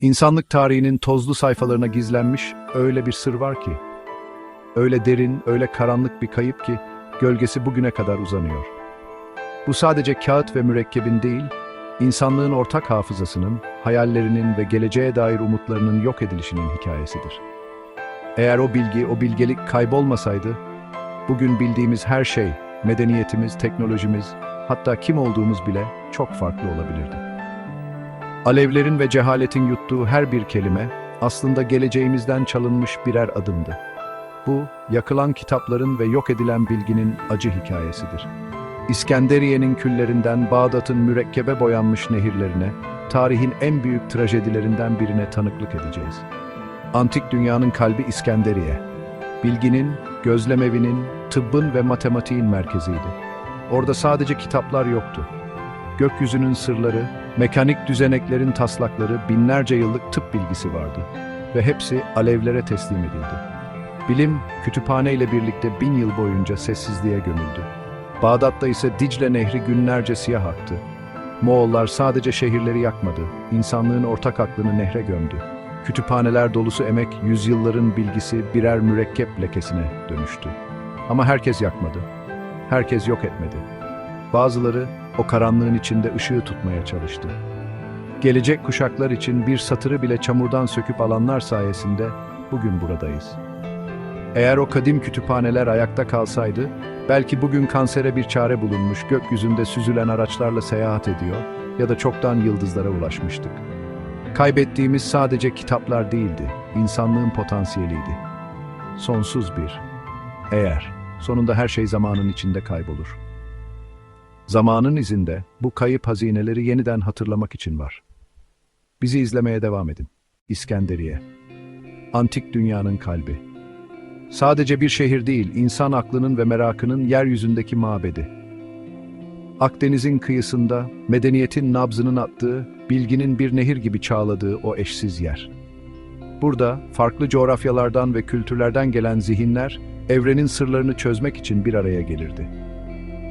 İnsanlık tarihinin tozlu sayfalarına gizlenmiş öyle bir sır var ki, öyle derin, öyle karanlık bir kayıp ki gölgesi bugüne kadar uzanıyor. Bu sadece kağıt ve mürekkebin değil, insanlığın ortak hafızasının, hayallerinin ve geleceğe dair umutlarının yok edilişinin hikayesidir. Eğer o bilgi, o bilgelik kaybolmasaydı, bugün bildiğimiz her şey, medeniyetimiz, teknolojimiz, hatta kim olduğumuz bile çok farklı olabilirdi. Alevlerin ve cehaletin yuttuğu her bir kelime, aslında geleceğimizden çalınmış birer adımdı. Bu, yakılan kitapların ve yok edilen bilginin acı hikayesidir. İskenderiye'nin küllerinden Bağdat'ın mürekkebe boyanmış nehirlerine, tarihin en büyük trajedilerinden birine tanıklık edeceğiz. Antik dünyanın kalbi İskenderiye. Bilginin, gözlemevinin, tıbbın ve matematiğin merkeziydi. Orada sadece kitaplar yoktu. Gökyüzünün sırları, mekanik düzeneklerin taslakları, binlerce yıllık tıp bilgisi vardı. Ve hepsi alevlere teslim edildi. Bilim, kütüphane ile birlikte 1000 yıl boyunca sessizliğe gömüldü. Bağdat'ta ise Dicle Nehri günlerce siyah aktı. Moğollar sadece şehirleri yakmadı, insanlığın ortak aklını nehre gömdü. Kütüphaneler dolusu emek, yüzyılların bilgisi birer mürekkep lekesine dönüştü. Ama herkes yakmadı, herkes yok etmedi. Bazıları o karanlığın içinde ışığı tutmaya çalıştı. Gelecek kuşaklar için bir satırı bile çamurdan söküp alanlar sayesinde bugün buradayız. Eğer o kadim kütüphaneler ayakta kalsaydı, belki bugün kansere bir çare bulunmuş, gökyüzünde süzülen araçlarla seyahat ediyor ya da çoktan yıldızlara ulaşmıştık. Kaybettiğimiz sadece kitaplar değildi, insanlığın potansiyeliydi. Sonsuz bir eğer, sonunda her şey zamanın içinde kaybolur. Zamanın izinde bu kayıp hazineleri yeniden hatırlamak için var. Bizi izlemeye devam edin. İskenderiye. Antik dünyanın kalbi. Sadece bir şehir değil, insan aklının ve merakının yeryüzündeki mabedi. Akdeniz'in kıyısında, medeniyetin nabzının attığı, bilginin bir nehir gibi çağladığı o eşsiz yer. Burada, farklı coğrafyalardan ve kültürlerden gelen zihinler, evrenin sırlarını çözmek için bir araya gelirdi.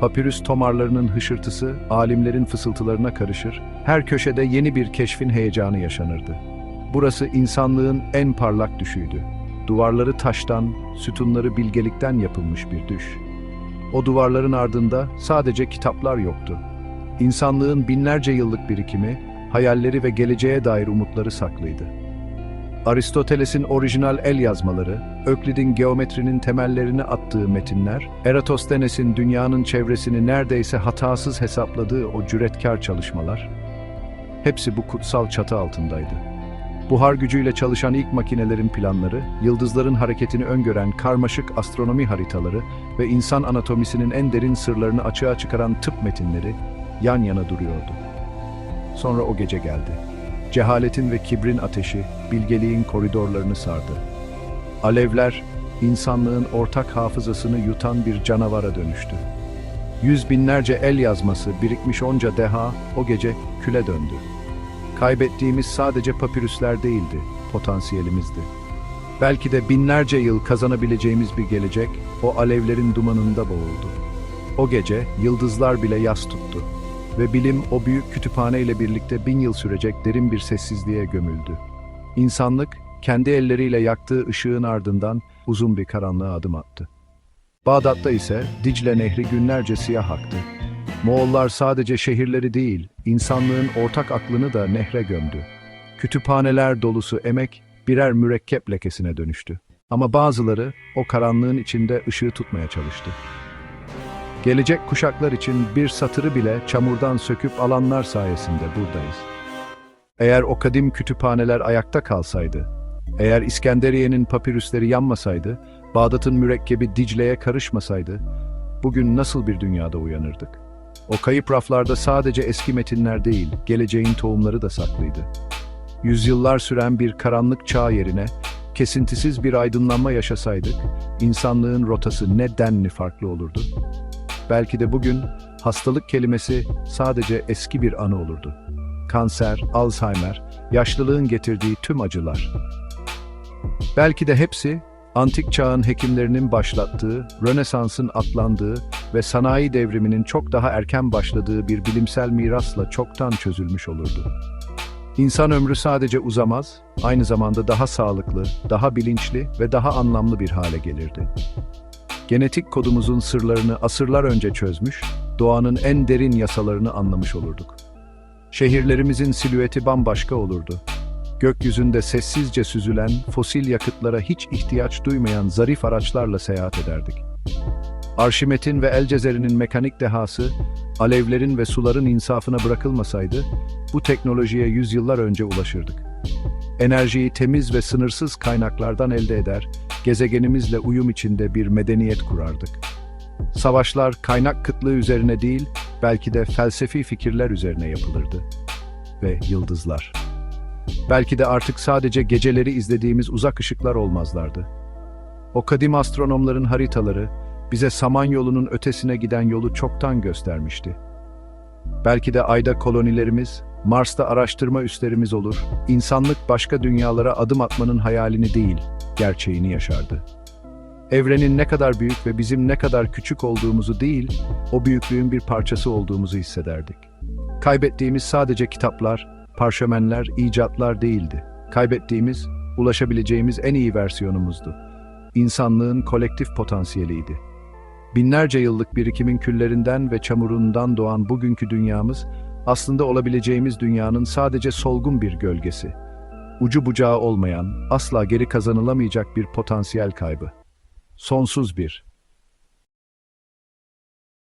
Papirüs tomarlarının hışırtısı, alimlerin fısıltılarına karışır, her köşede yeni bir keşfin heyecanı yaşanırdı. Burası insanlığın en parlak düşüydü. Duvarları taştan, sütunları bilgelikten yapılmış bir düş. O duvarların ardında sadece kitaplar yoktu. İnsanlığın binlerce yıllık birikimi, hayalleri ve geleceğe dair umutları saklıydı. Aristoteles'in orijinal el yazmaları, Öklid'in geometrinin temellerini attığı metinler, Eratosthenes'in dünyanın çevresini neredeyse hatasız hesapladığı o cüretkar çalışmalar, hepsi bu kutsal çatı altındaydı. Buhar gücüyle çalışan ilk makinelerin planları, yıldızların hareketini öngören karmaşık astronomi haritaları ve insan anatomisinin en derin sırlarını açığa çıkaran tıp metinleri yan yana duruyordu. Sonra o gece geldi. Cehaletin ve kibrin ateşi, bilgeliğin koridorlarını sardı. Alevler, insanlığın ortak hafızasını yutan bir canavara dönüştü. Yüz binlerce el yazması, birikmiş onca deha o gece küle döndü. Kaybettiğimiz sadece papirüsler değildi, potansiyelimizdi. Belki de binlerce yıl kazanabileceğimiz bir gelecek, o alevlerin dumanında boğuldu. O gece yıldızlar bile yas tuttu ve bilim o büyük kütüphane ile birlikte 1000 yıl sürecek derin bir sessizliğe gömüldü. İnsanlık, kendi elleriyle yaktığı ışığın ardından uzun bir karanlığa adım attı. Bağdat'ta ise Dicle Nehri günlerce siyah aktı. Moğollar sadece şehirleri değil, insanlığın ortak aklını da nehre gömdü. Kütüphaneler dolusu emek birer mürekkep lekesine dönüştü. Ama bazıları o karanlığın içinde ışığı tutmaya çalıştı. Gelecek kuşaklar için bir satırı bile çamurdan söküp alanlar sayesinde buradayız. Eğer o kadim kütüphaneler ayakta kalsaydı, eğer İskenderiye'nin papirüsleri yanmasaydı, Bağdat'ın mürekkebi Dicle'ye karışmasaydı, bugün nasıl bir dünyada uyanırdık? O kayıp raflarda sadece eski metinler değil, geleceğin tohumları da saklıydı. Yüzyıllar süren bir karanlık çağ yerine, kesintisiz bir aydınlanma yaşasaydık, insanlığın rotası ne denli farklı olurdu? Belki de bugün, hastalık kelimesi sadece eski bir anı olurdu. Kanser, Alzheimer, yaşlılığın getirdiği tüm acılar. Belki de hepsi, antik çağın hekimlerinin başlattığı, Rönesans'ın atlandığı ve sanayi devriminin çok daha erken başladığı bir bilimsel mirasla çoktan çözülmüş olurdu. İnsan ömrü sadece uzamaz, aynı zamanda daha sağlıklı, daha bilinçli ve daha anlamlı bir hale gelirdi. Genetik kodumuzun sırlarını asırlar önce çözmüş, doğanın en derin yasalarını anlamış olurduk. Şehirlerimizin silüeti bambaşka olurdu. Gökyüzünde sessizce süzülen, fosil yakıtlara hiç ihtiyaç duymayan zarif araçlarla seyahat ederdik. Arşimet'in ve El Cezeri'nin mekanik dehası, alevlerin ve suların insafına bırakılmasaydı, bu teknolojiye yüzyıllar önce ulaşırdık. Enerjiyi temiz ve sınırsız kaynaklardan elde eder, gezegenimizle uyum içinde bir medeniyet kurardık. Savaşlar kaynak kıtlığı üzerine değil, belki de felsefi fikirler üzerine yapılırdı. Ve yıldızlar. Belki de artık sadece geceleri izlediğimiz uzak ışıklar olmazlardı. O kadim astronomların haritaları, bize Samanyolu'nun ötesine giden yolu çoktan göstermişti. Belki de Ay'da kolonilerimiz, Mars'ta araştırma üslerimiz olur, insanlık başka dünyalara adım atmanın hayalini değil, gerçeğini yaşardı. Evrenin ne kadar büyük ve bizim ne kadar küçük olduğumuzu değil, o büyüklüğün bir parçası olduğumuzu hissederdik. Kaybettiğimiz sadece kitaplar, parşömenler, icatlar değildi. Kaybettiğimiz, ulaşabileceğimiz en iyi versiyonumuzdu. İnsanlığın kolektif potansiyeliydi. Binlerce yıllık birikimin küllerinden ve çamurundan doğan bugünkü dünyamız, aslında olabileceğimiz dünyanın sadece solgun bir gölgesi. Ucu bucağı olmayan, asla geri kazanılamayacak bir potansiyel kaybı. Sonsuz bir.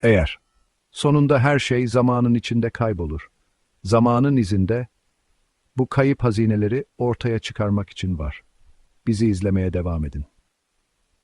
Eğer, sonunda her şey zamanın içinde kaybolur. Zamanın izinde, bu kayıp hazineleri ortaya çıkarmak için var. Bizi izlemeye devam edin.